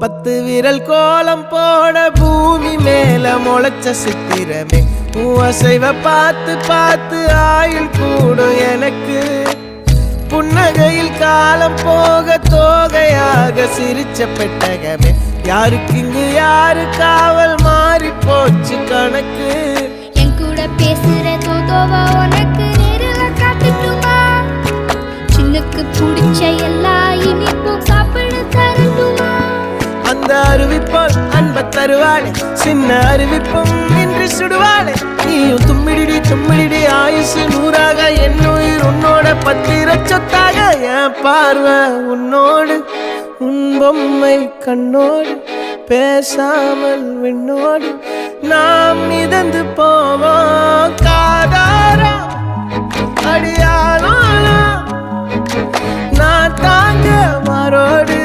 10 விரல் கோலம் போட பூமி மேல முளைச்ச சித்திரமே அசைவ பார்த்து பார்த்து ஆயுள் கூடும் எனக்கு புன்னகையில் காலம் போக தோகையாக சிரிச்ச பெட்டகமே யாருக்கு இங்கு யாரு காவல் மாறி போச்சு கணக்கு என் கூட பேசுற தோதோவா உனக்கு நேரில் காட்டுட்டுமா சின்னுக்கு பிடிச்ச எல்லா இனிப்பும் சாப்பிட தரட்டுமா அந்த அறிவிப்பால் அன்ப தருவாளே சின்ன அறிவிப்பும் இன்று சுடுவாளே நீயும் தும்மிடி தும்மிடி ஆயுசு 100ஆக என் உயிர் உன்னோட 10 சொத்தாக என் பார்வை உன்னோடு உன் பொம்மை கண்ணோடு பேசாமல் விண்ணோடு நாம் மிதந்து போவோம் காதாரா அடியாளோ நான் தாங்க மாறோடு